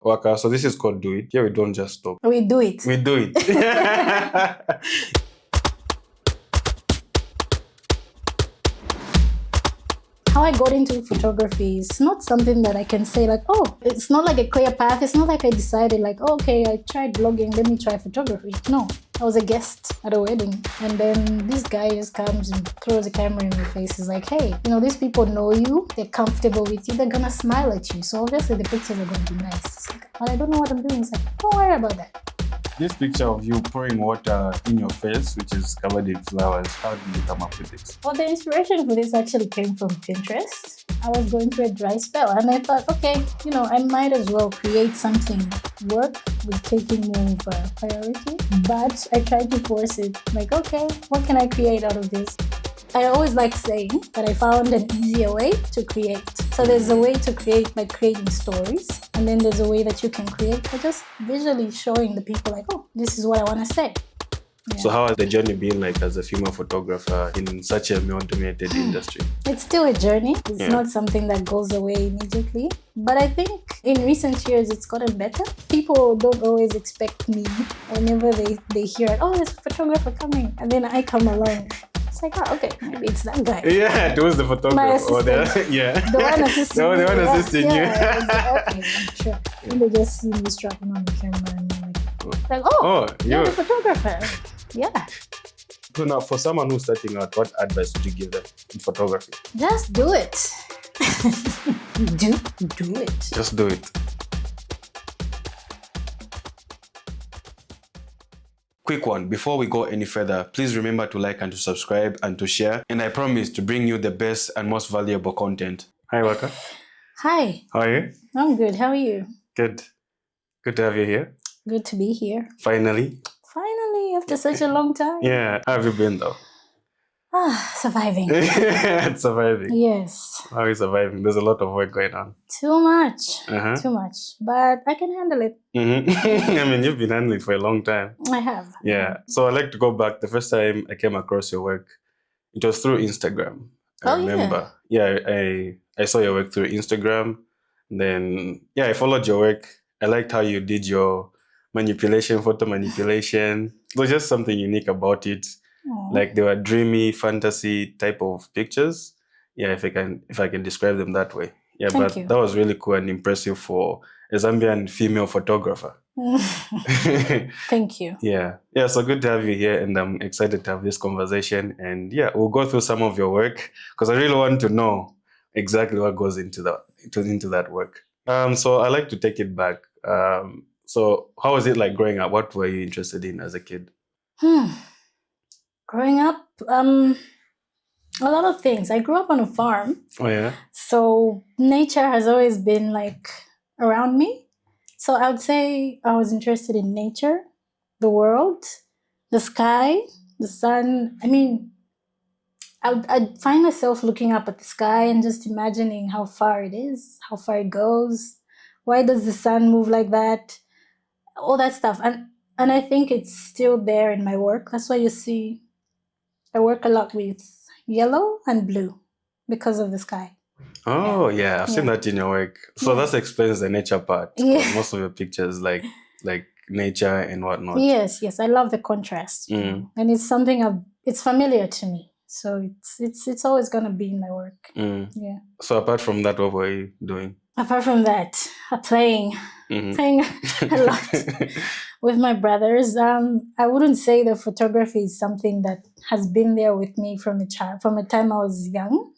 Waka, so this is called Do It. Here we don't just talk. We do it. We do it. How I got into photography is not something that I can say like, oh, it's not like a clear path. It's not like I decided like, oh, okay, I tried blogging, let me try photography. No, I was a guest at a wedding. And then this guy just comes and throws a camera in my face. He's like, hey, these people know you. They're comfortable with you. They're going to smile at you. So obviously the pictures are going to be nice. It's like, but I don't know what I'm doing. It's like, don't worry about that. This picture of you pouring water in your face, which is covered in flowers, how did you come up with this? Well, the inspiration for this actually came from Pinterest. I was going through a dry spell and I thought, okay, I might as well create something, work with taking more of a priority. But I tried to force it, like, okay, what can I create out of this? I always like saying that I found an easier way to create. So there's a way to create by creating stories, and then there's a way that you can create by just visually showing the people like, oh, this is what I want to say. Yeah. So how has the journey been like as a female photographer in such a male-dominated industry? It's still a journey. It's not something that goes away immediately. But I think in recent years, it's gotten better. People don't always expect me whenever they hear, oh, there's a photographer coming. And then I come along. It's like, oh, okay, maybe it's that guy. Yeah, it was the photographer. My assistant. The one assisting the one assisting you. Yeah, okay, sure. And they just see me strapping on the camera and they're like, oh, you're the photographer. Yeah. So now, for someone who's starting out, what advice would you give them in photography? Just do it. do it. Just do it. Quick one, before we go any further, please remember to like and to subscribe and to share. And I promise to bring you the best and most valuable content. Hi, Waka. Hi. How are you? I'm good. How are you? Good. Good to have you here. Good to be here. Finally, after such a long time. Yeah. How have you been though? Surviving. Surviving. Yes. How are you surviving? There's a lot of work going on. Too much. Too much. But I can handle it. I mean, you've been handling it for a long time. I have. Yeah. So I'd like to go back. The first time I came across your work, it was through Instagram. I remember. Yeah, I saw your work through Instagram. Then, I followed your work. I liked how you did your photo manipulation. There was just something unique about it. Aww. Like they were dreamy, fantasy type of pictures. Yeah, if I can describe them that way. Yeah, Thank you. That was really cool and impressive for a Zambian female photographer. Thank you. Yeah, so good to have you here, and I'm excited to have this conversation. And we'll go through some of your work because I really want to know exactly what goes into that work. So I like to take it back. So how was it like growing up? What were you interested in as a kid? Growing up, a lot of things. I grew up on a farm. Oh, yeah? So nature has always been like around me. So I would say I was interested in nature, the world, the sky, the sun. I mean, I'd find myself looking up at the sky and just imagining how far it is, how far it goes. Why does the sun move like that? All that stuff. And I think it's still there in my work. That's why you see I work a lot with yellow and blue because of the sky. Oh, yeah. I've seen that in your work. So that explains the nature part. Yeah. Most of your pictures like nature and whatnot. Yes. I love the contrast. And it's something it's familiar to me. So it's always going to be in my work. Yeah. So apart from that, what were you doing? Apart from that, playing a lot with my brothers. I wouldn't say that photography is something that has been there with me from the time I was young.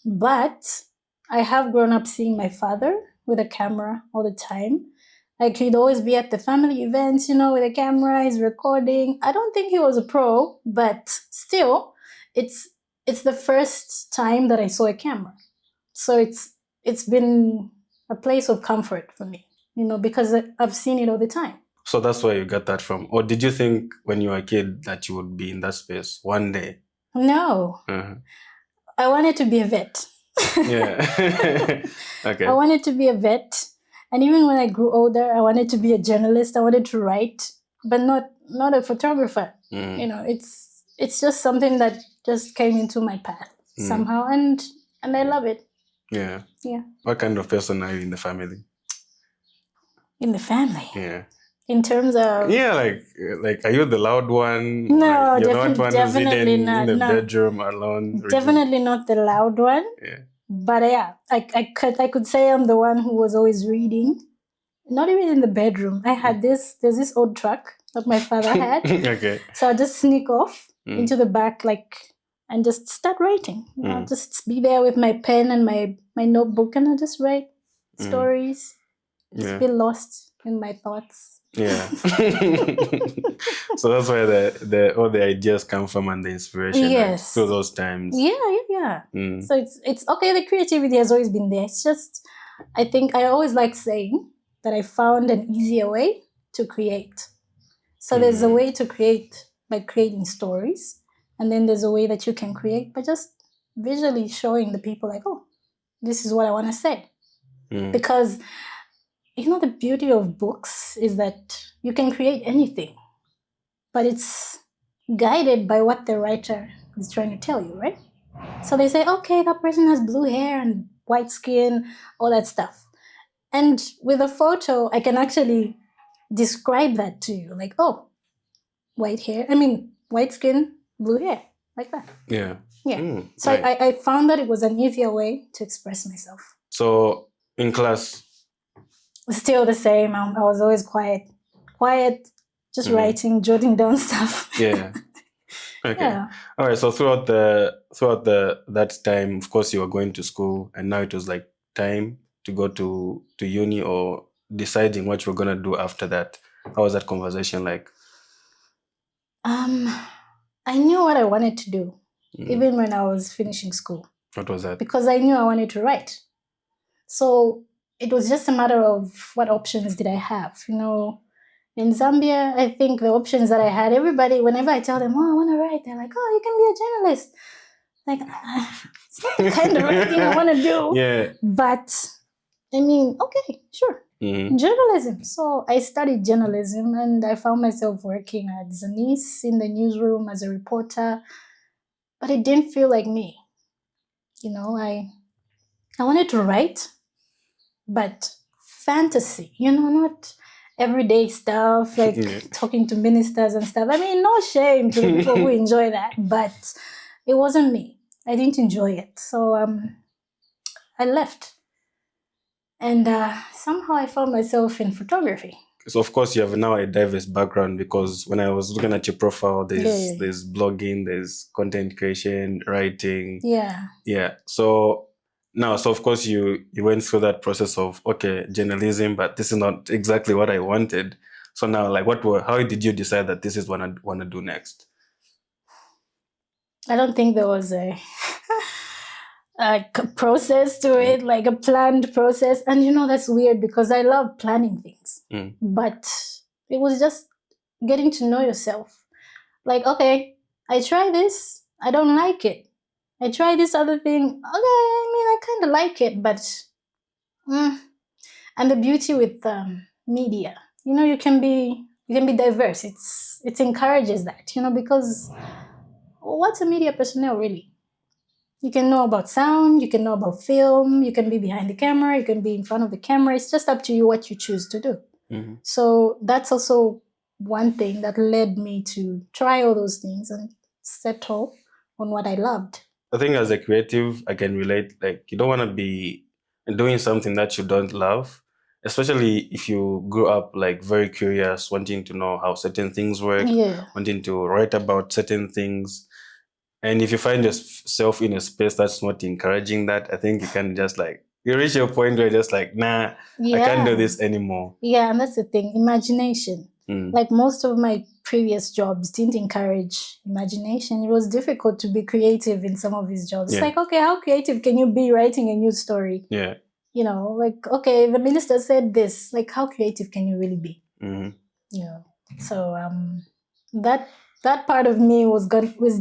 But I have grown up seeing my father with a camera all the time. Like he'd always be at the family events, with a camera, he's recording. I don't think he was a pro, but still, it's the first time that I saw a camera. So it's been a place of comfort for me, because I've seen it all the time. So that's where you got that from. Or did you think when you were a kid that you would be in that space one day? No. I wanted to be a vet. Yeah. Okay. I wanted to be a vet. And even when I grew older, I wanted to be a journalist. I wanted to write, but not a photographer. It's just something that just came into my path somehow. And I love it. Yeah. Yeah. What kind of person are you in the family? In the family. Yeah. In terms of Yeah, like are you the loud one? no, You're not one who's definitely hidden in not. the No, bedroom alone. definitely not the loud one. Yeah. But yeah, I could say I'm the one who was always reading. Not even in the bedroom. There's this old truck that my father had. Okay. So I just sneak off into the back, and just start writing. I'll just be there with my pen and my notebook, and I just write stories. Just be lost in my thoughts. Yeah. So that's where the all the ideas come from and the inspiration. Yes. Through those times. Yeah. So it's okay. The creativity has always been there. It's just, I think I always like saying that I found an easier way to create. So there's a way to create by creating stories, and then there's a way that you can create by just visually showing the people like, oh, this is what I want to say. Because the beauty of books is that you can create anything, but it's guided by what the writer is trying to tell you, right? So they say, okay, that person has blue hair and white skin, all that stuff. And with a photo, I can actually describe that to you. Like, oh, white skin, blue hair, like that. Yeah. So right. I found that it was an easier way to express myself. So in class? Still the same. I was always quiet, just writing, jotting down stuff. Yeah. Okay. Yeah. All right. So throughout that time, of course, you were going to school, and now it was like time to go to uni or deciding what you were gonna do after that. How was that conversation like? I knew what I wanted to do, even when I was finishing school. What was that? Because I knew I wanted to write. So it was just a matter of what options did I have. In Zambia, I think the options that I had, everybody, whenever I tell them, oh, I want to write, they're like, oh, you can be a journalist. Like, it's not the kind of writing I want to do. Yeah. But, okay, sure. Journalism. So I studied journalism, and I found myself working at Zanis in the newsroom as a reporter. But it didn't feel like me. I wanted to write, but fantasy, not everyday stuff like talking to ministers and stuff. No shame to the people who enjoy that, but it wasn't me. I didn't enjoy it. So I left. And somehow I found myself in photography. So of course you have now a diverse background, because when I was looking at your profile, there's blogging, there's content creation, writing. Yeah. So of course you went through that process of, okay, journalism, but this is not exactly what I wanted. So now, like, how did you decide that this is what I want to do next? I don't think there was a process to it, like a planned process. And that's weird, because I love planning things. But it was just getting to know yourself. Like, okay, I try this, I don't like it. I try this other thing, okay, I kind of like it, but and the beauty with media, you can be diverse. It encourages that, because what's a media personnel really? You can know about sound, you can know about film, you can be behind the camera, you can be in front of the camera. It's just up to you what you choose to do. So that's also one thing that led me to try all those things and settle on what I loved. I think as a creative, I can relate. Like, you don't want to be doing something that you don't love, especially if you grew up like very curious, wanting to know how certain things work, wanting to write about certain things. And if you find yourself in a space that's not encouraging that, I think you can just you reach a point where you're just like, nah, I can't do this anymore. Yeah, and that's the thing, imagination. Like most of my previous jobs didn't encourage imagination. It was difficult to be creative in some of these jobs. It's like, okay, how creative can you be writing a news story? Yeah. Like, okay, the minister said this. Like, how creative can you really be? So that part of me was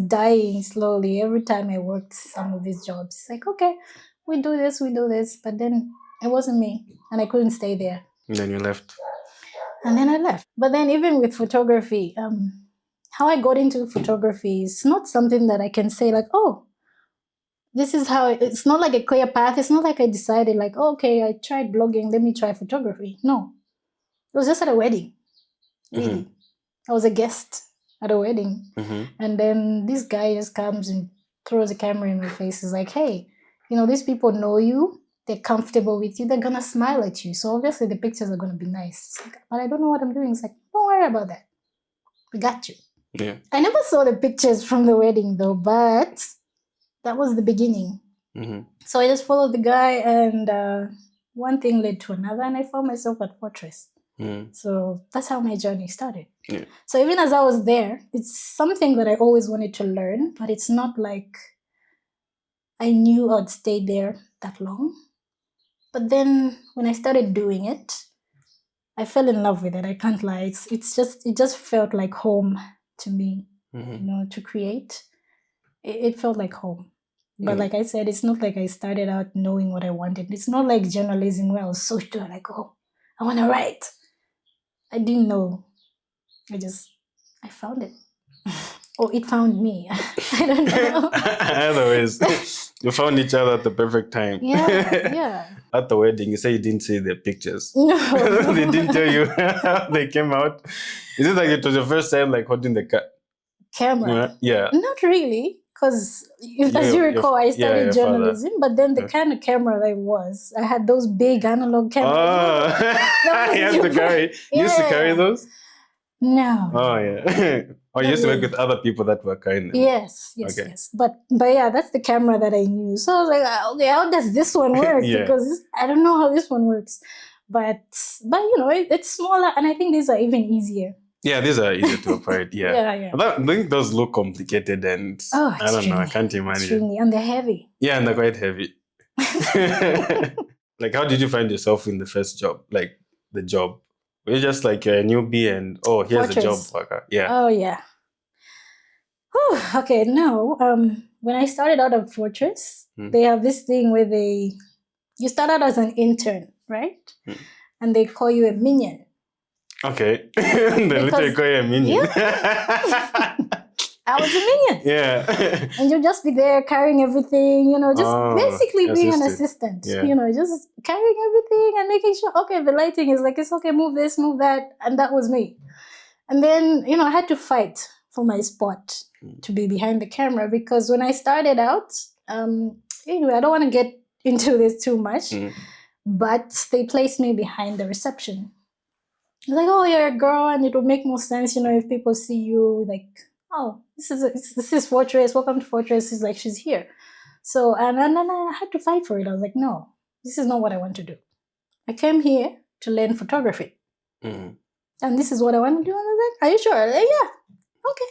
dying slowly every time I worked some of these jobs. It's like, okay, we do this, but then it wasn't me, and I couldn't stay there. And then you left. And then I left. But then even with photography, how I got into photography is not something that I can say like, oh, this is how it's not like a clear path. It's not like I decided like, oh, okay, I tried blogging, let me try photography. No. was just at a wedding. Really. I was a guest at a wedding. And then this guy just comes and throws a camera in my face. He's like, hey, these people know you. They're comfortable with you. They're going to smile at you. So obviously the pictures are going to be nice. Like, but I don't know what I'm doing. It's like, don't worry about that. We got you. Yeah. I never saw the pictures from the wedding though, but that was the beginning. So I just followed the guy, and one thing led to another, and I found myself at Fortress. So that's how my journey started. Yeah. So even as I was there, it's something that I always wanted to learn, but it's not like I knew I'd stay there that long. But then when I started doing it, I fell in love with it. I can't lie. It just felt like home to me, to create. It felt like home. But like I said, it's not like I started out knowing what I wanted. It's not like journalism where I was so sure, like, oh, I want to write. I didn't know. I found it. Or it found me. I don't know. Otherwise, you found each other at the perfect time. Yeah. At the wedding, you say you didn't see the pictures. No. They didn't tell you how they came out. Is it like it was your first time like holding the camera? Yeah. Not really. Because as you recall, I studied journalism, but then the kind of camera that I had those big analog cameras. Oh, you had to carry. You used to carry those? No. Oh, yeah. Or you used to work with other people that were carrying them? Yes. But yeah, that's the camera that I knew. So I was like, okay, how does this one work? Because I don't know how this one works. But it's smaller, and I think these are even easier. Yeah, these are easier to operate. Yeah. I think those look complicated, and I don't know. I can't imagine. Extremely, and they're heavy. Yeah, and they're quite heavy. Like, how did you find yourself in the first job? Like the job, were you just like a newbie, and here's a job, Waka? Yeah. Oh yeah. Whew, okay, no. When I started out at Fortress, they have this thing where you start out as an intern, right? And they call you a minion. Okay. They literally call you a minion. Yeah. I was a minion. Yeah. And you'll just be there carrying everything, basically being an assistant. Yeah. Just carrying everything and making sure, okay, the lighting is like, it's okay, move this, move that. And that was me. And then, I had to fight for my spot to be behind the camera, because when I started out, anyway, I don't want to get into this too much, but they placed me behind the reception. Like, oh, you're a girl, and it would make more sense, if people see you, like, oh, this is Fortress, welcome to Fortress. It's like, she's here. So, and then I had to fight for it. I was like, no, this is not what I want to do. I came here to learn photography. And this is what I want to do. And I was like, are you sure? Like, yeah, okay.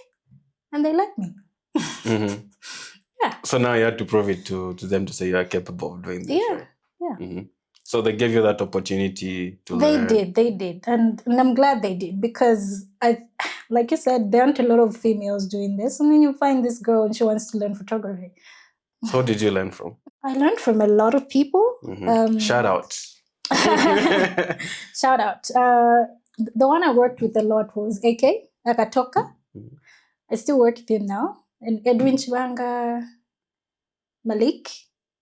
And they let me. Yeah. So now you had to prove it to them to say you are capable of doing this. Yeah, right? yeah. So they gave you that opportunity to learn. They did. And I'm glad they did, because like you said, there aren't a lot of females doing this. And then you find this girl and she wants to learn photography. So who did you learn from? I learned from a lot of people. Shout out. Shout out. The one I worked with a lot was AK, Akatoka. I still work with him now. And Edwin Chibanga, Malik.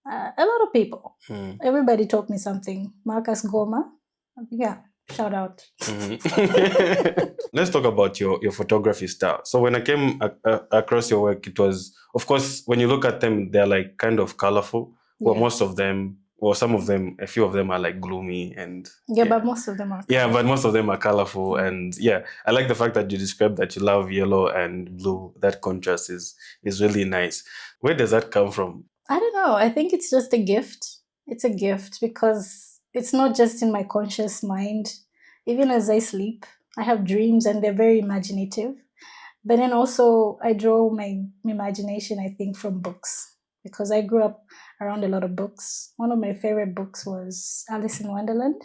A lot of people. Everybody taught me something. Marcus Goma. Yeah, shout out. Let's talk about your photography style. So when I came across your work, it was, of course, when you look at them, they're like kind of colorful. Well, most of them, or some of them, a few of them are like gloomy and... Yeah, but most of them are colorful. Yeah, but most of them are colorful. And yeah, I like the fact that you described that you love yellow and blue. That contrast is really nice. Where does that come from? I don't know. I think it's just a gift. It's a gift because it's not just in my conscious mind. Even as I sleep, I have dreams and they're very imaginative. But then also I draw my imagination, I think, from books, because I grew up around a lot of books. One of my favorite books was Alice in Wonderland.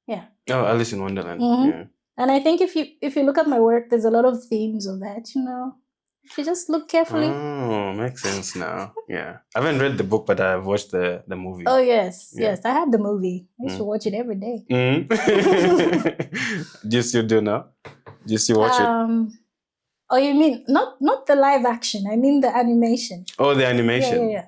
Yeah. Oh, Alice in Wonderland. Yeah. And I think if you look at my work, there's a lot of themes of that, If you just look carefully. Oh, makes sense now. Yeah. I haven't read the book, but I've watched the movie. Oh, yes. Yeah. Yes, I had the movie. I used to watch it every day. Do you still do now? Do you still watch it? Oh, you mean not the live action. I mean the animation. Oh, the animation. Yeah.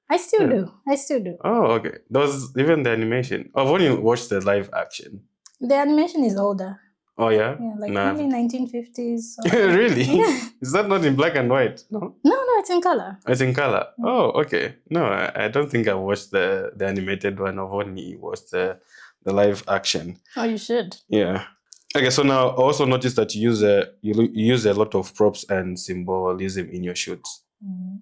I still do. Oh, okay. Those, even the animation. I've only watched the live action. The animation is older. Oh yeah? Yeah, like Nah. maybe 1950s. Really? Yeah. Is that not in black and white? No? No, it's in color. It's in color. Oh, okay. No, I don't think I watched the animated one. I've only watched the live action. Oh, you should. Yeah. Okay, so now I also noticed that you use a lot of props and symbolism in your shoots.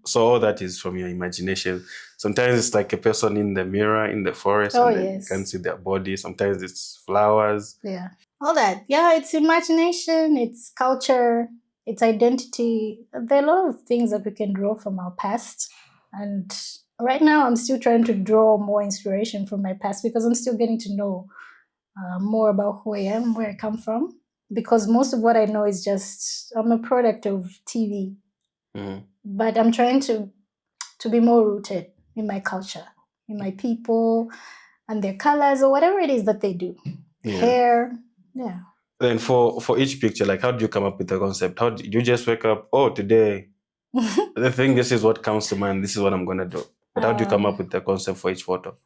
So all that is from your imagination. Sometimes it's like a person in the mirror in the forest, and then you can see their body. Sometimes it's flowers. Yeah. All that. Yeah, it's imagination, it's culture, it's identity. There are a lot of things that we can draw from our past. And right now, I'm still trying to draw more inspiration from my past because I'm still getting to know more about who I am, where I come from. Because most of what I know is just, I'm a product of TV. Mm-hmm. But I'm trying to be more rooted in my culture, in my people, and their colors or whatever it is that they do. Yeah. Hair, yeah. Then for each picture, like how do you come up with the concept? How do you just wake up, oh, today, I think this is what comes to mind, this is what I'm going to do. But how do you come up with the concept for each photo?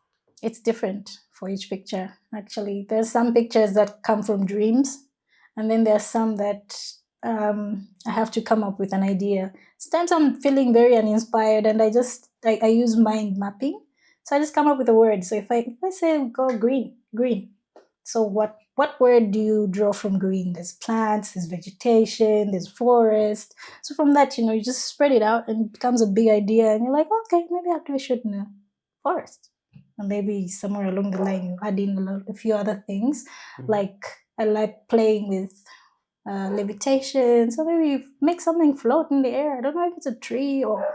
It's different for each picture, actually. There's some pictures that come from dreams, and then there's some that I have to come up with an idea. Sometimes I'm feeling very uninspired, and I use mind mapping. So I just come up with a word. So if I say go green. So what word do you draw from green? There's plants, there's vegetation, there's forest. So from that, you just spread it out and it becomes a big idea. And you're like, okay, maybe I do shoot in a forest. And maybe somewhere along the line, you add in a few other things. Mm-hmm. Like I like playing with levitation. So maybe you make something float in the air. I don't know if it's a tree or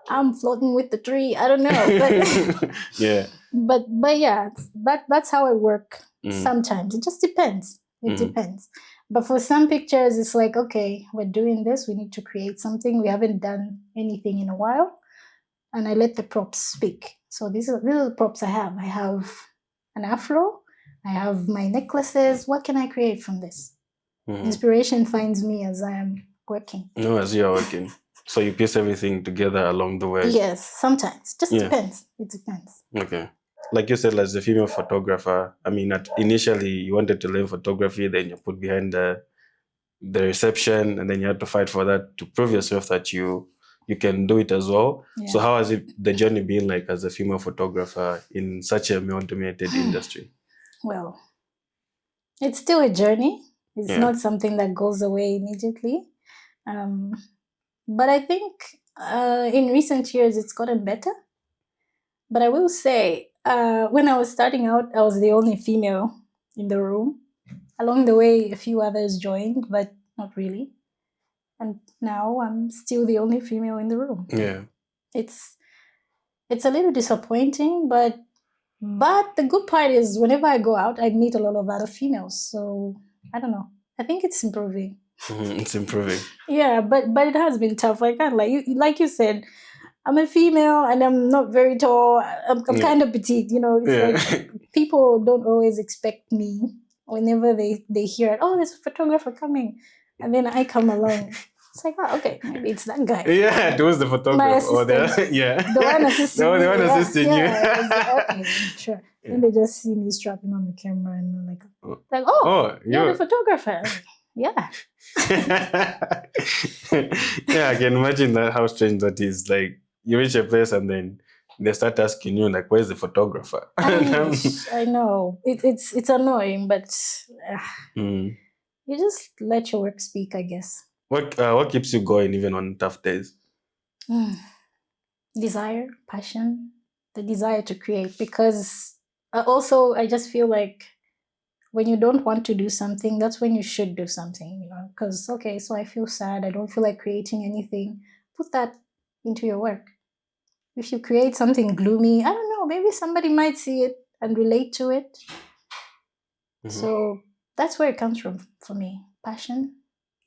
I'm floating with the tree. I don't know. But yeah. But yeah, that's how I work. Sometimes it just depends. It depends. But for some pictures, it's like, okay, we're doing this. We need to create something. We haven't done anything in a while, and I let the props speak. So these are the props I have. I have an afro. I have my necklaces. What can I create from this? Inspiration finds me as I am working. No, as you are working. So you piece everything together along the way? Yes, sometimes. Just depends. It depends. Okay. Like you said, as a female photographer, I mean, initially you wanted to learn photography, then you put behind the reception, and then you had to fight for that to prove yourself that you can do it as well. Yeah. So how has the journey been like as a female photographer in such a male-dominated industry? Well, it's still a journey. It's not something that goes away immediately. But I think in recent years, it's gotten better. But I will say, when I was starting out, I was the only female in the room. Along the way, a few others joined, but not really. And now I'm still the only female in the room. Yeah. It's a little disappointing, but the good part is whenever I go out, I meet a lot of other females. So I don't know. I think it's improving. It's improving. Yeah, but it has been tough. I can't like you said, I'm a female and I'm not very tall. I'm kind of petite, It's like people don't always expect me whenever they hear it. Oh, there's a photographer coming, and then I come along. It's like, oh, okay, maybe it's that guy. Yeah, it was the photographer. My assistant. The one assisting me. The one assisting you. Okay, sure. Yeah. And they just see me strapping on the camera and they're like, oh, you're the photographer. Yeah. Yeah, I can imagine that how strange that is. Like you reach a place and then they start asking you like, "Where's the photographer?" I know it's annoying, but you just let your work speak, I guess. What keeps you going even on tough days? Desire, passion, the desire to create. Because I just feel like when you don't want to do something, that's when you should do something, because, okay, so I feel sad, I don't feel like creating anything. Put that into your work. If you create something gloomy, I don't know, maybe somebody might see it and relate to it. So that's where it comes from for me. Passion.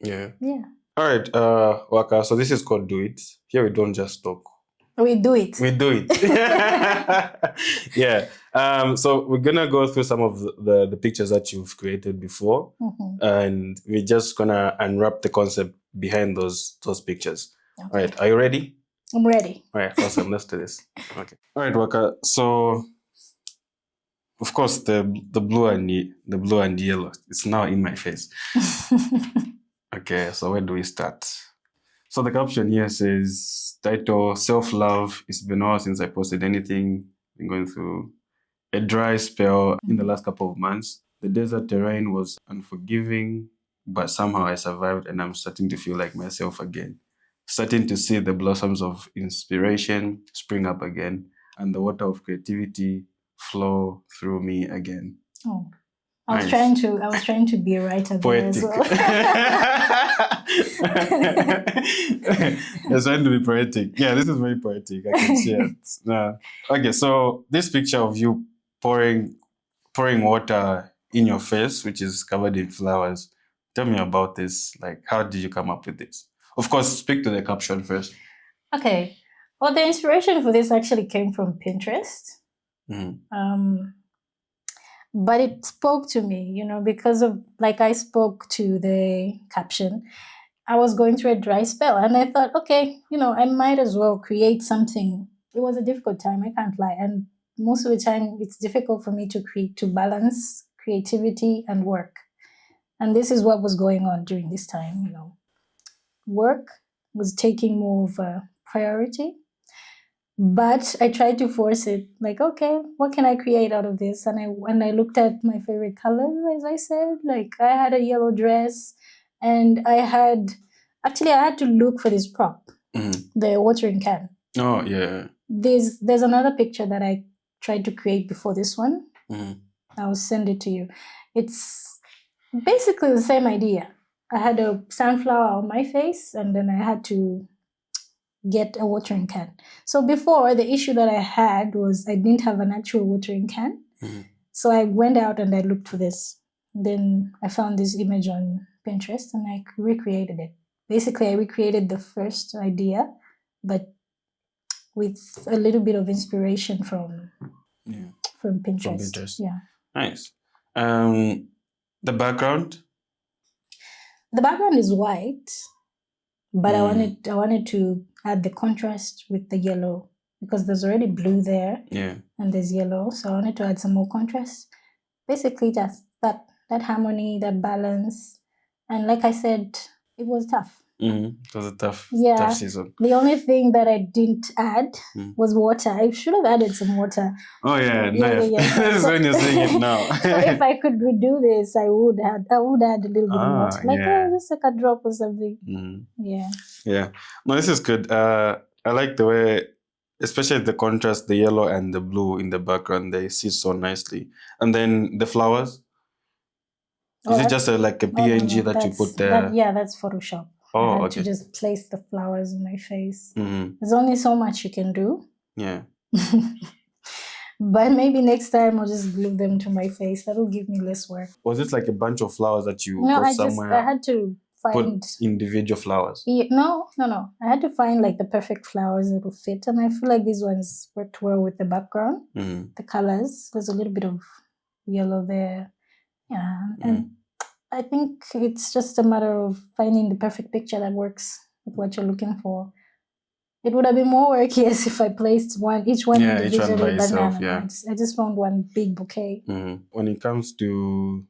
Yeah. Yeah. All right, Waka, so this is called Do It. Here we don't just talk. We do it. We do it. Yeah. So we're gonna go through some of the pictures that you've created before, and we're just gonna unwrap the concept behind those pictures. Okay. All right. Are you ready? I'm ready. All right. Awesome. Let's do this. Okay. All right, Waka. So Of course, the blue and the blue and yellow. It's now in my face. Okay, so where do we start? So the caption here says, title, self-love. It's been a while since I posted anything. Been going through a dry spell in the last couple of months. The desert terrain was unforgiving, but somehow I survived and I'm starting to feel like myself again. Starting to see the blossoms of inspiration spring up again and the water of creativity flow through me again. Oh. I was trying to be a writer there as well. It's trying to be poetic. Yeah, this is very poetic. I can see it. Okay, so this picture of you pouring water in your face, which is covered in flowers. Tell me about this. Like, how did you come up with this? Of course, speak to the caption first. Okay. Well, the inspiration for this actually came from Pinterest. But it spoke to me, because of, like I spoke to the caption. I was going through a dry spell and I thought, okay, I might as well create something. It was a difficult time, I can't lie. And most of the time it's difficult for me to balance creativity and work. And this is what was going on during this time, Work was taking more of a priority. But I tried to force it, like, okay, what can I create out of this? And I looked at my favorite colors, as I said, like I had a yellow dress and I had to look for this prop, the watering can. Oh, yeah. There's another picture that I tried to create before this one. I'll send it to you. It's basically the same idea. I had a sunflower on my face and then I had to get a watering can. So before, the issue that I had was I didn't have an actual watering can. So I went out and I looked for this. Then I found this image on Pinterest and I recreated it. Basically, I recreated the first idea, but with a little bit of inspiration from Pinterest. From Pinterest. Yeah. Nice. The background? The background is white, but I wanted to add the contrast with the yellow because there's already blue there. Yeah. And there's yellow. So I wanted to add some more contrast. Basically just that harmony, that balance. And like I said, it was tough. It was a tough season. The only thing that I didn't add was water. I should have added some water. Oh yeah, nice. That's when you're saying it now. So if I could redo this, I would add a little bit of water, like just like a drop or something. Yeah. No, this is good. I like the way, especially the contrast, the yellow and the blue in the background. They sit so nicely, and then the flowers. Is it just like a PNG that you put there? That's Photoshop. I had to just place the flowers in my face. There's only so much you can do. Yeah. But maybe next time I'll just glue them to my face. That'll give me less work. Was it like a bunch of flowers that you put somewhere? I had to find... Put individual flowers? No. I had to find like the perfect flowers that will fit. And I feel like these ones worked well with the background. The colors. There's a little bit of yellow there. Yeah. And I think it's just a matter of finding the perfect picture that works with what you're looking for. It would have been more work, yes, if I placed each one individually. Each one by itself, I just found one big bouquet. When it comes to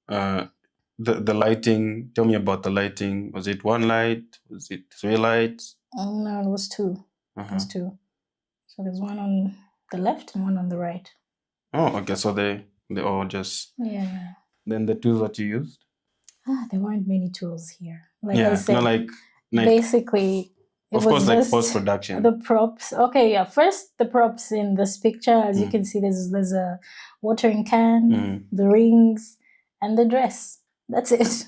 the lighting, tell me about the lighting. Was it one light? Was it three lights? No, it was two. It was two. So there's one on the left and one on the right. Oh, okay. So they all just... Yeah. Then the tools that you used? There weren't many tools here. I said, like basically... Of course, like post-production. The props. Okay, yeah. First, the props in this picture. As you can see, there's a watering can, the rings, and the dress. That's it.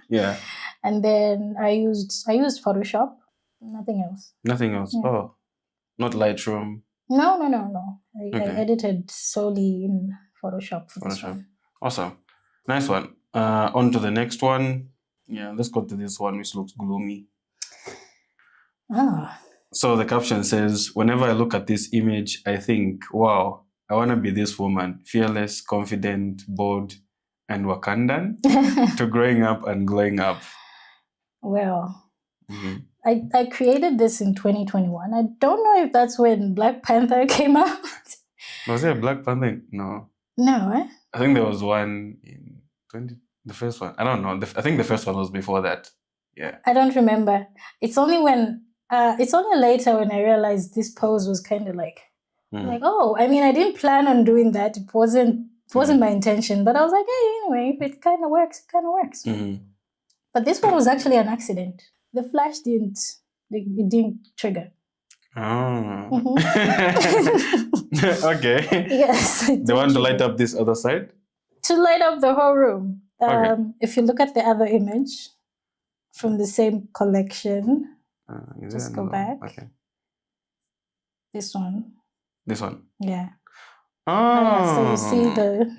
Yeah. And then I used Photoshop. Nothing else. Nothing else. Yeah. Oh, not Lightroom. No. I edited solely in Photoshop for this one. Awesome. Nice one. On to the next one. Yeah, let's go to this one, which looks gloomy. So the caption says, whenever I look at this image, I think, wow, I want to be this woman, fearless, confident, bold, and Wakandan, to growing up and glowing up. Well, I created this in 2021. I don't know if that's when Black Panther came out. Was there a Black Panther? No. No, eh? I think there was one in the first one. I don't know. I think the first one was before that. Yeah. I don't remember. It's only later when I realized this pose was kind of like, oh, I mean, I didn't plan on doing that. It wasn't my intention, but I was like, hey, anyway, if it kind of works, it kind of works. But this one was actually an accident. The flash didn't trigger. Oh. Okay. Yes. They want to light up this other side? To light up the whole room. If you look at the other image from the same collection, just go back. Okay. This one. This one? Yeah. Oh. So you see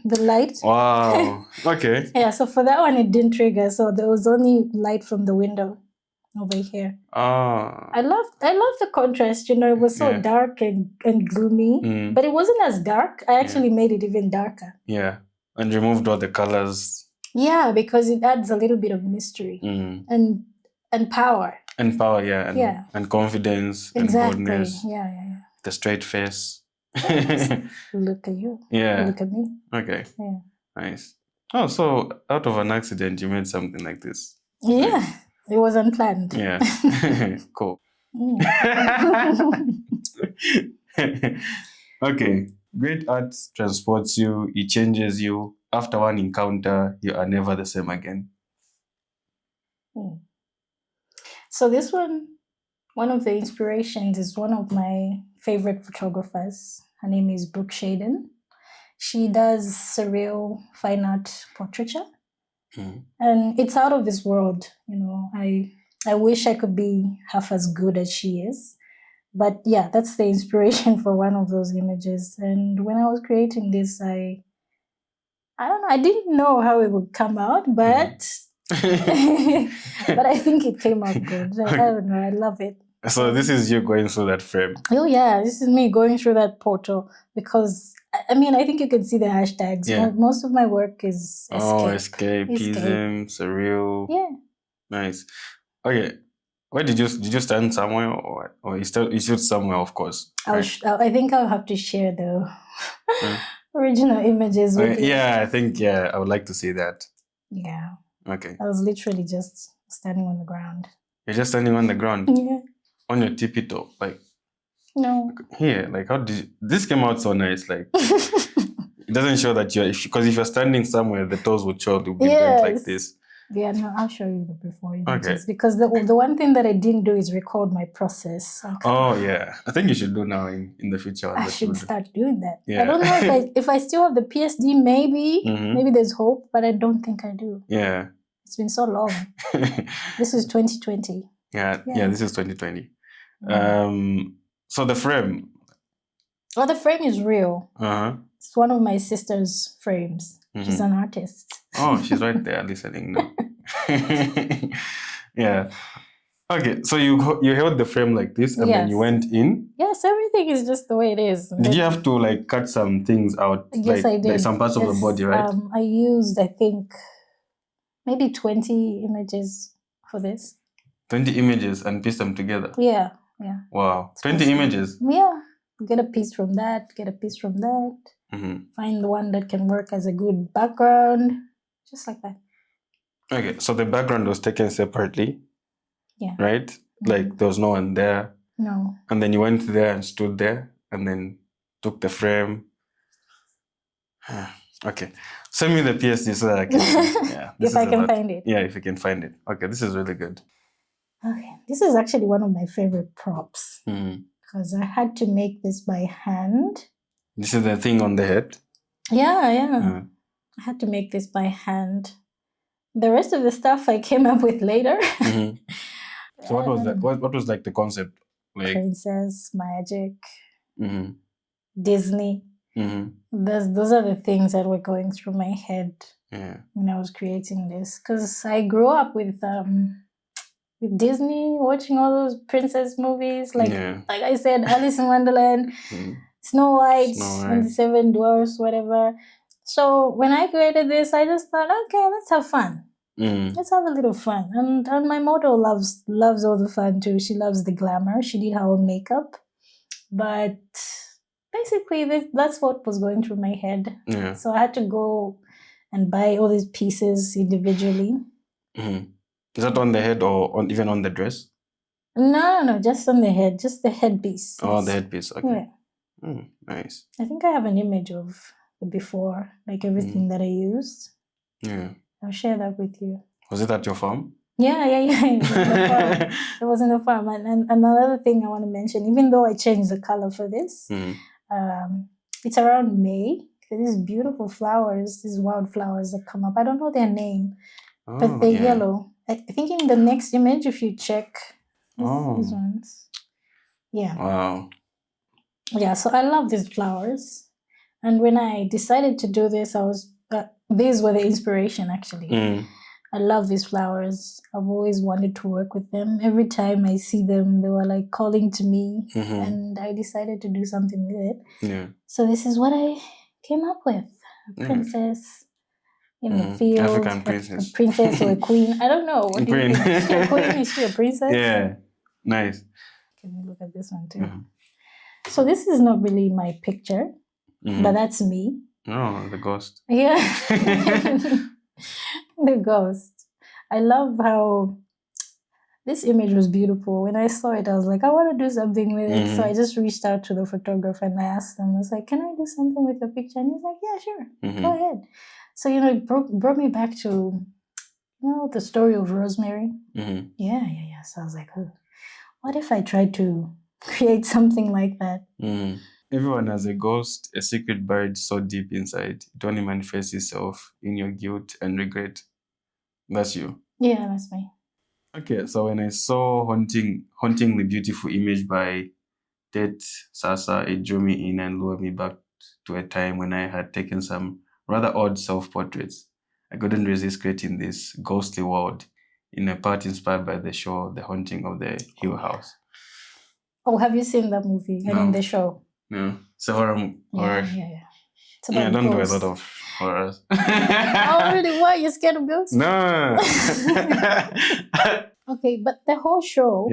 the light? Wow. Okay. Yeah, so for that one, it didn't trigger. So there was only light from the window over here. Oh. I love the contrast. It was so dark and gloomy, but it wasn't as dark. I actually made it even darker. Yeah, and removed all the colors. Yeah, because it adds a little bit of mystery and power. And power, and confidence and boldness. Yeah. The straight face. Look at you. Yeah. Look at me. Okay. Yeah. Nice. Oh, so out of an accident, you made something like this. Yeah. Nice. It was unplanned. Yeah. Cool. Okay. Great art transports you. It changes you. After one encounter, you are never the same again. So this one of the inspirations is one of my favorite photographers. Her name is Brooke Shaden. She does surreal fine art portraiture. And it's out of this world. I wish I could be half as good as she is. But yeah, that's the inspiration for one of those images. And when I was creating this, I don't know, I didn't know how it would come out, but but I think it came out good. I don't know, I love it. So this is you going through that frame? Oh yeah, this is me going through that portal because I think you can see the hashtags. Yeah. Most of my work is escape. Oh, escapism, surreal. Yeah. Nice. Okay. Where did you stand somewhere or you shoot somewhere, of course? I think I'll have to share the original images with you. Yeah, I think I would like to see that. Yeah. Okay. I was literally just standing on the ground. You're just standing on the ground? Yeah. On your tippy toe, like? No. Here, like how did this came out so nice, like it doesn't show that because if you're standing somewhere, the toes would show to be bent like this. Yeah, no, I'll show you the before images because the one thing that I didn't do is record my process. Okay. Oh yeah, I think you should do now in the future. I should start doing that. Yeah. I don't know if I still have the PSD. Maybe there's hope, but I don't think I do. Yeah, it's been so long. This is 2020. Yeah, this is 2020. So the frame. Well, the frame is real. It's one of my sister's frames. She's an artist. Oh, she's right there listening now. Yeah. Okay, so you held the frame like this and then you went in? Yes, everything is just the way it is. Did you have to cut some things out? Yes, I did. Like some parts of the body, right? I used, I think, maybe 20 images for this. 20 images and piece them together? Yeah. Wow. 20 images? Yeah. Get a piece from that, get a piece from that. Find the one that can work as a good background. Just like that. Okay, so the background was taken separately? Yeah. Right? Like there was no one there? No. And then you went there and stood there and then took the frame. Okay. Send me the PSD so that I can see. Yeah, if I can find it. Yeah, if you can find it. Okay, this is really good. Okay, this is actually one of my favorite props because I had to make this by hand. This is the thing on the head? Yeah. I had to make this by hand. The rest of the stuff I came up with later. So what was that? What was like the concept? Like princess, magic, Disney. Those are the things that were going through my head when I was creating this. Because I grew up with Disney, watching all those princess movies. Like I said, Alice in Wonderland, Snow White, and the Seven Dwarfs, whatever. So when I created this, I just thought, okay, let's have fun. Let's have a little fun. And my model loves all the fun too. She loves the glamour. She did her own makeup. But basically that's what was going through my head. Yeah. So I had to go and buy all these pieces individually. Mm-hmm. Is that on the head or even on the dress? No, just on the head, just the headpiece. Oh, the headpiece. Okay. Yeah. Nice. I think I have an image of the before, like everything that I used. Yeah. I'll share that with you. Was it at your farm? Yeah. It was in the farm. And another thing I want to mention, even though I changed the color for this, it's around May. These beautiful flowers, these wildflowers that come up. I don't know their name, but they're yellow. I think in the next image, if you check these ones. Yeah. Wow. Yeah, so I love these flowers. And when I decided to do this, these were the inspiration actually. I love these flowers. I've always wanted to work with them. Every time I see them, they were like calling to me, and I decided to do something with it. Yeah. So this is what I came up with: a princess in the field, African princess, a princess or a queen. I don't know. What do you think? Is she a queen? Is she a princess? Yeah, nice. Can we look at this one too? So this is not really my picture, but that's me. Oh, the ghost. Yeah. The ghost. I love how this image was beautiful. When I saw it, I was like, I want to do something with it. So I just reached out to the photographer and I asked him, I was like, can I do something with your picture? And he's like, yeah, sure. Go ahead. So, it brought me back to, the story of Rosemary. Yeah. So I was like, oh, what if I tried to create something like that? Everyone has a ghost, a secret buried so deep inside. It only manifests itself in your guilt and regret. That's you. Yeah, that's me. Okay, so when I saw Hauntingly Beautiful image by Tet Sasa, it drew me in and lured me back to a time when I had taken some rather odd self-portraits. I couldn't resist creating this ghostly world, in a part inspired by the show The Haunting of the Hill House. Oh, have you seen that movie? No. I mean, the show. No, it's a horror. Yeah. It's I don't do a lot of horrors. Oh, really? Why? You're scared of ghosts? No. Okay, but the whole show,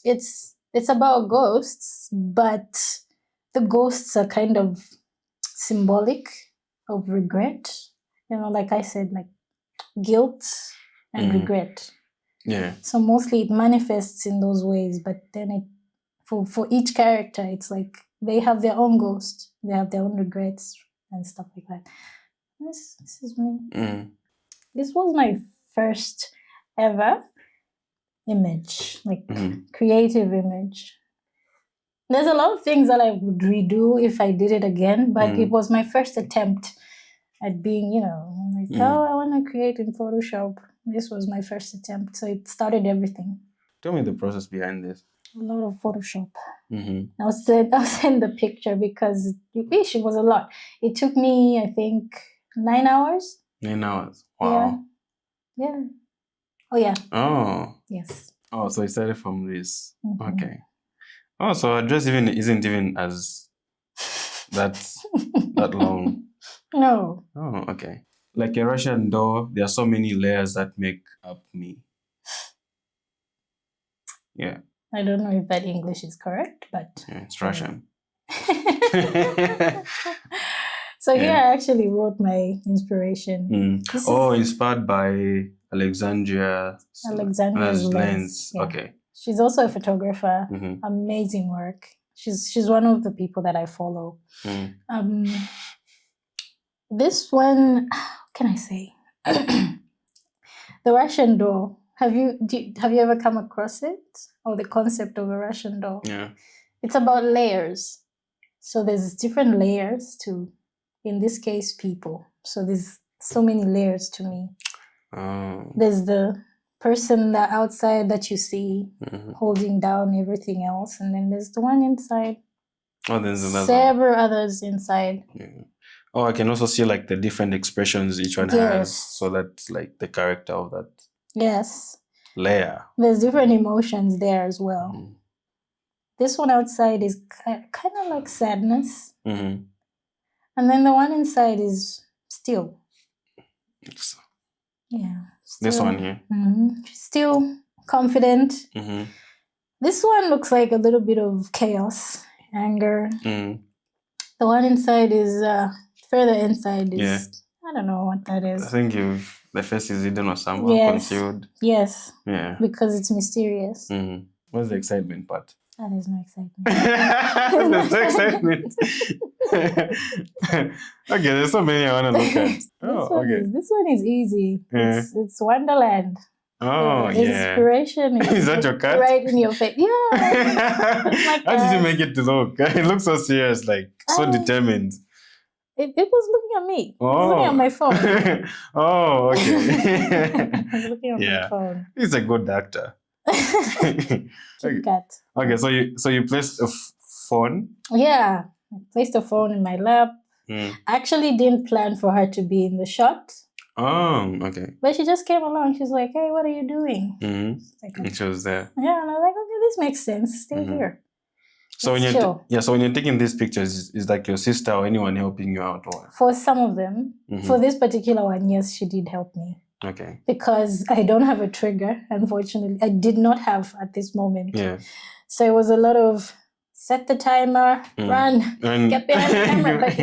it's about ghosts, but the ghosts are kind of symbolic of regret. Like I said, like guilt and regret. Yeah. So mostly it manifests in those ways, but then for each character, it's like they have their own ghost, they have their own regrets and stuff like that. This is me. This was my first ever image, like creative image. There's a lot of things that I would redo if I did it again, but it was my first attempt at being, I want to create in Photoshop. This was my first attempt, so it started everything. Tell me the process behind this. A lot of Photoshop. I'll send the picture because it was a lot. It took me, I think, 9 hours. 9 hours. Wow. Yeah. Oh yeah. Oh. Yes. Oh, so it started from this. Okay. Oh, so our dress isn't even as that long. No. Oh, okay. Like a Russian doll, there are so many layers that make up me. Yeah. I don't know if that English is correct, but it's Russian. So here I actually wrote my inspiration. Inspired by Alexandria's lens. Yeah. Okay. She's also a photographer. Amazing work. She's one of the people that I follow. This one, what can I say? The Russian doll. Have you ever come across it? Or the concept of a Russian doll? Yeah. It's about layers. So there's different layers to, in this case, people. So there's so many layers to me. There's the person that outside that you see holding down everything else, and then there's the one inside. Oh, there's another several others inside. Yeah. Oh, I can also see like the different expressions each one has. So that's like the character of that. Yes. Layer. There's different emotions there as well. This one outside is kind of like sadness. And then the one inside is still. Yeah. Still, this one here. Still confident. This one looks like a little bit of chaos, anger. The one inside is further inside is Yeah. I don't know what that is. I think the face is hidden or somehow Yes. concealed. Yes. Yeah. Because it's mysterious. What's the excitement part? Oh, there's no excitement. There's no excitement. Okay, there's so many I want to look at. This one is easy. Yeah. It's Wonderland. Oh, The yeah. inspiration Is that your cat? right in your face. Yeah. How did you make it to look? It looks so serious, like so determined. It was looking at me. It was looking at my phone. Oh, okay. I was looking at my phone. He's a good actor. Cute cat. Okay, so you placed a phone? Yeah. I placed a phone in my lap. I actually didn't plan for her to be in the shot. Oh, okay. But she just came along. She's like, hey, what are you doing? And she was there. Yeah, and I was like, okay, this makes sense. Stay here. So when you're taking these pictures, is like your sister or anyone helping you out? Or? For some of them. For this particular one, yes, she did help me. Okay. Because I don't have a trigger, unfortunately. I did not have at this moment. Yeah. So it was a lot of set the timer, run, get behind the camera. But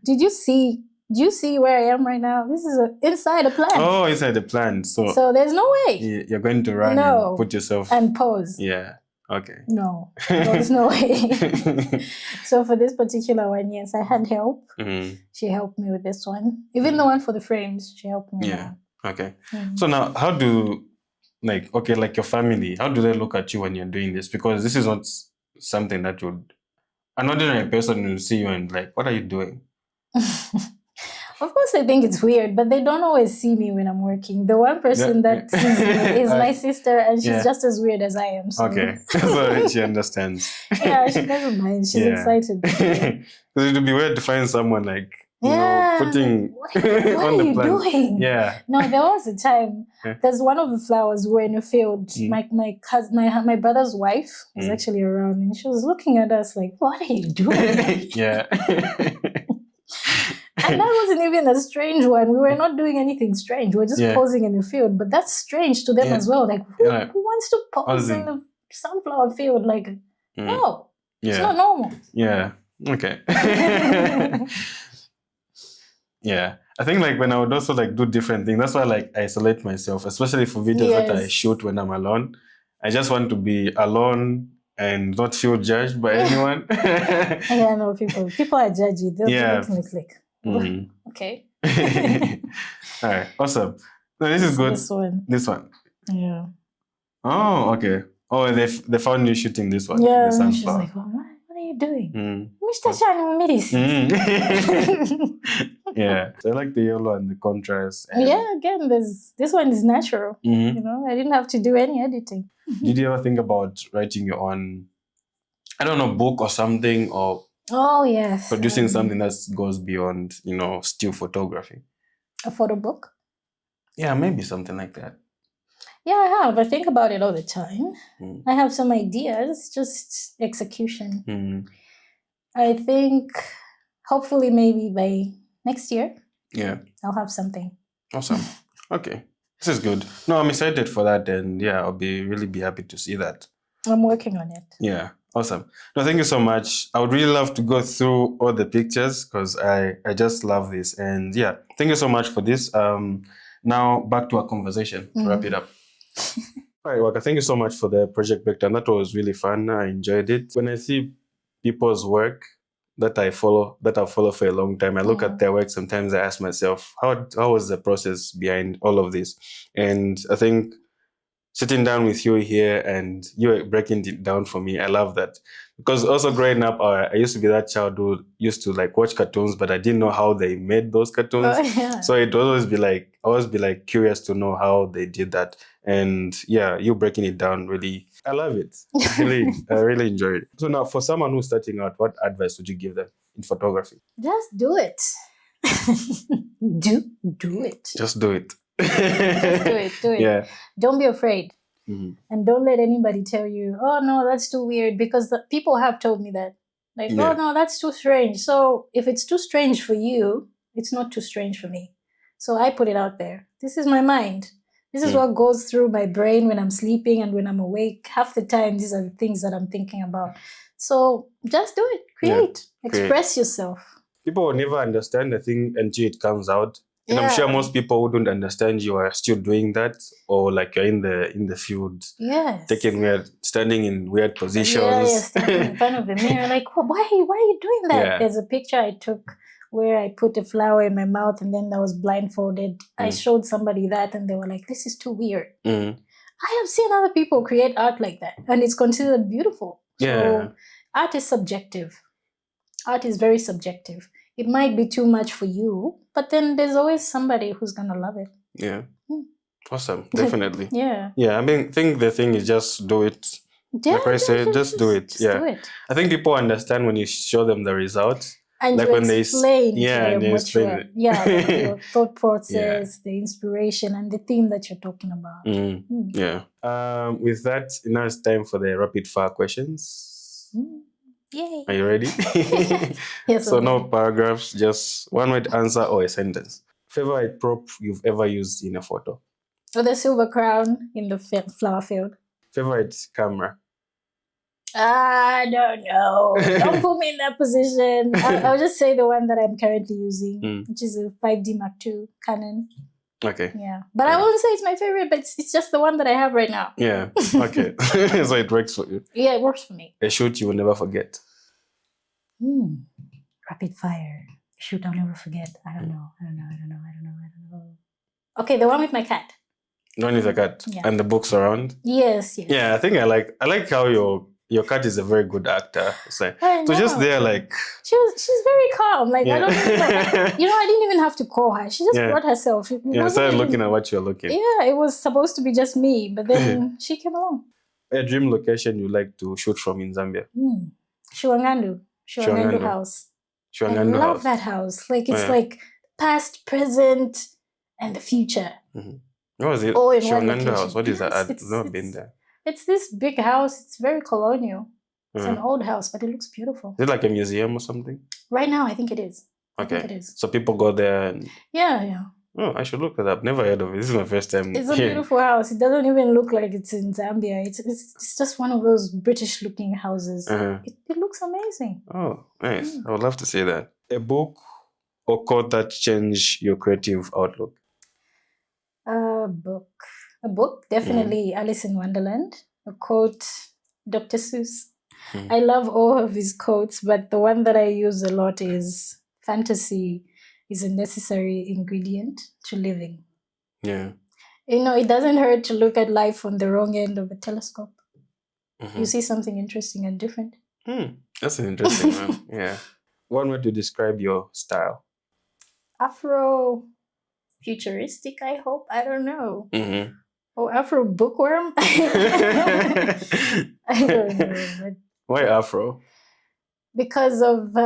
do you see where I am right now? This is inside a plant. Oh, inside the plant. So there's no way. You're going to run and put yourself... And pose. Yeah. Okay. No, there's no way. So for this particular one, yes, I had help. She helped me with this one. Even the one for the frames, she helped me with that. Okay. So now, how do, like your family, how do they look at you when you're doing this? Because this is not something that would... An ordinary person will see you and like, what are you doing? Of course, I think it's weird, but they don't always see me when I'm working. The one person that sees me is my sister, and she's just as weird as I am. So. Okay, so she understands. Yeah, she doesn't mind. She's excited. Because it would be weird to find someone like, you know, putting what on the plant. What are you doing? Yeah. No, there was a time. There's one of the flowers were in a field. My cousin, my brother's wife was actually around, and she was looking at us like, "What are you doing?" Yeah. And that wasn't even a strange one. We were not doing anything strange. We were just posing in the field. But that's strange to them as well. Like, who wants to pose in the sunflower field? Like, no, it's not normal. Yeah. Okay. Yeah. I think like when I would also like do different things, that's why I like isolate myself, especially for videos that I shoot when I'm alone. I just want to be alone and not feel judged by anyone. Yeah, no, people are judgy. They'll make me click. Okay. All right. Awesome. No, this is good. This one. Yeah. Oh, okay. Oh, they found you shooting this one. Yeah. And she's like, what are you doing? Mr. Chan, Yeah. So I like the yellow and the contrast. And again, this one is natural. You know, I didn't have to do any editing. Did you ever think about writing your own, I don't know, book or something, or oh, yes. producing something that goes beyond, you know, still photography? A photo book? Yeah, maybe something like that. Yeah, I have. I think about it all the time. I have some ideas, just execution. I think hopefully maybe by next year, I'll have something. Awesome. Okay. This is good. No, I'm excited for that, and I'll really be happy to see that. I'm working on it. Yeah. Awesome. No, thank you so much. I would really love to go through all the pictures because I just love this. And thank you so much for this. Now back to our conversation to wrap it up. All right, Waka, thank you so much for the project breakdown. That was really fun. I enjoyed it. When I see people's work that I follow for a long time, I look at their work. Sometimes I ask myself, how was the process behind all of this? And I think sitting down with you here and you breaking it down for me, I love that. Because also growing up, I used to be that child who used to like watch cartoons, but I didn't know how they made those cartoons. So it would always be like curious to know how they did that. And you breaking it down, really, I love it. I really enjoyed it. So now for someone who's starting out, what advice would you give them in photography? Just do it. do it. Just do it. Just do it. Yeah. Don't be afraid. And don't let anybody tell you, oh, no, that's too weird. Because people have told me that. Like, oh, no, that's too strange. So if it's too strange for you, it's not too strange for me. So I put it out there. This is my mind. This is what goes through my brain when I'm sleeping and when I'm awake. Half the time, these are the things that I'm thinking about. So just do it. Create. Express yourself. People will never understand the thing until it comes out. And I'm sure most people who don't understand you are still doing that, or like you're in the field, standing in weird positions, standing in front of the mirror, like, why are you doing that? Yeah. There's a picture I took where I put a flower in my mouth and then I was blindfolded. I showed somebody that and they were like, this is too weird. I have seen other people create art like that and it's considered beautiful. So art is subjective. Art is very subjective. It might be too much for you, but then there's always somebody who's going to love it. Yeah. Awesome. Definitely. Yeah. I mean, I think the thing is just do it. Like I said, just do it. Do it. I think people understand when you show them the results. And like when explain to them your thought process, the inspiration, and the theme that you're talking about. Yeah. With that, now it's time for the rapid fire questions. Yay. Are you ready? Yes. So no paragraphs, just one word answer or a sentence. Favorite prop you've ever used in a photo? The silver crown in the flower field. Favorite camera? I don't know. Don't put me in that position. I'll just say the one that I'm currently using, which is a 5D Mark II Canon. Okay. Yeah. But I won't say it's my favorite, but it's just the one that I have right now. Yeah. Okay. So it works for you. Yeah, it works for me. A shoot you will never forget. Rapid fire. Shoot I'll never forget. I don't know. Okay, the one with my cat. The one with the cat. Yeah. And the books around. Yes. Yeah, I think I like how your cat is a very good actor. It's like, so just there, like she's very calm. Like I don't even know. I didn't even have to call her. She just brought herself. Started looking at what you're looking. Yeah, it was supposed to be just me, but then she came along. A dream location you like to shoot from in Zambia? Shiwangandu house. Shiwangandu I love that house. Like it's like past, present, and the future. What was it? Shiwangandu house. What is that? I've never been there. It's this big house. It's very colonial. It's an old house, but it looks beautiful. Is it like a museum or something? Right now, I think it is. Okay. I think it is. So people go there and... Yeah. Oh, I should look it up. Never heard of it. This is my first time. It's a beautiful house. It doesn't even look like it's in Zambia. It's just one of those British-looking houses. It looks amazing. Oh, nice. I would love to see that. A book or quote that changed your creative outlook? A book, definitely Alice in Wonderland. A quote, Dr. Seuss. I love all of his quotes, but the one that I use a lot is fantasy is a necessary ingredient to living. Yeah. It doesn't hurt to look at life from the wrong end of a telescope. You see something interesting and different. That's an interesting one. Yeah. One way to describe your style? Afro futuristic, I hope. I don't know. Oh, Afro bookworm? I don't know. Why Afro? Because of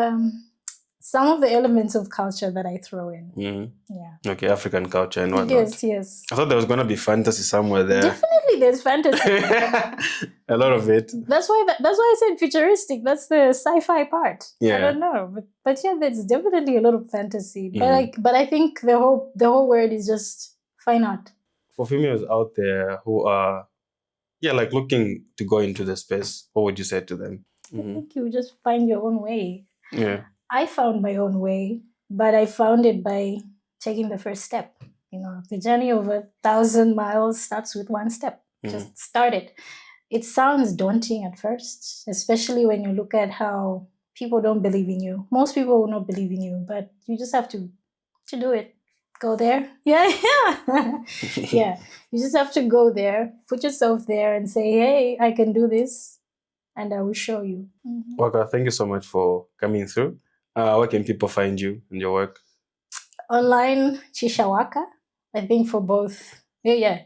some of the elements of culture that I throw in. Yeah. Okay, African culture and whatnot. Yes. I thought there was going to be fantasy somewhere there. Definitely there's fantasy. A lot of it. That's why I said futuristic. That's the sci-fi part. Yeah. I don't know. But yeah, there's definitely a lot of fantasy. But I think the whole word is just fine art. For females out there who are looking to go into the space, what would you say to them? I think you just find your own way. Yeah. I found my own way, but I found it by taking the first step. The journey of 1,000 miles starts with one step. Just start it. It sounds daunting at first, especially when you look at how people don't believe in you. Most people will not believe in you, but you just have to do it. Go there. Yeah. Yeah. You just have to go there, put yourself there and say, hey, I can do this. And I will show you. Waka, thank you so much for coming through. Where can people find you and your work? Online, Chisha Waka. I think for both. Yeah.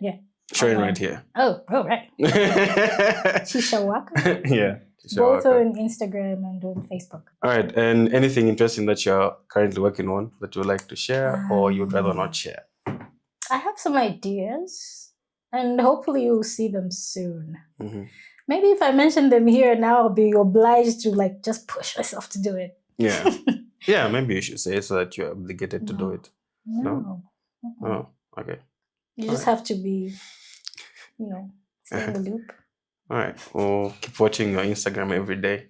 Showing right here. Oh, right. Chisha Waka. Yeah. Both on Instagram and on Facebook. All right. And anything interesting that you're currently working on that you would like to share or you'd rather not share? I have some ideas and hopefully you'll see them soon. Maybe if I mention them here now, I'll be obliged to just push myself to do it. Yeah. Yeah, maybe you should say so that you're obligated to do it. No. Oh, okay. You just have to be, stay in the loop. All right. We'll keep watching your Instagram every day.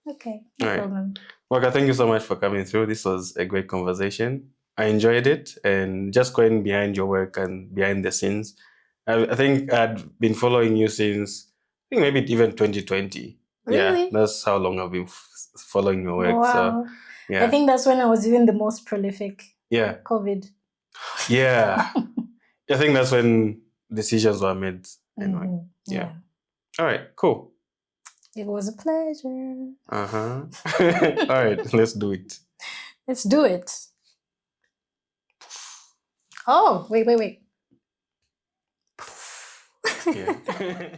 Okay, All no right. problem. Waka, thank you so much for coming through. This was a great conversation. I enjoyed it, and just going behind your work and behind the scenes. I think I'd been following you since I think maybe even 2020. Yeah, Really? that's how long I've been following your work. So Wow. I yeah, think that's when I was even the most prolific. yeah, COVID. yeah. I think that's when decisions were made. Anyway, yeah. Yeah. All right, cool. It was a pleasure. Uh-huh. All right, let's do it. Let's do it. Oh, wait. Yeah.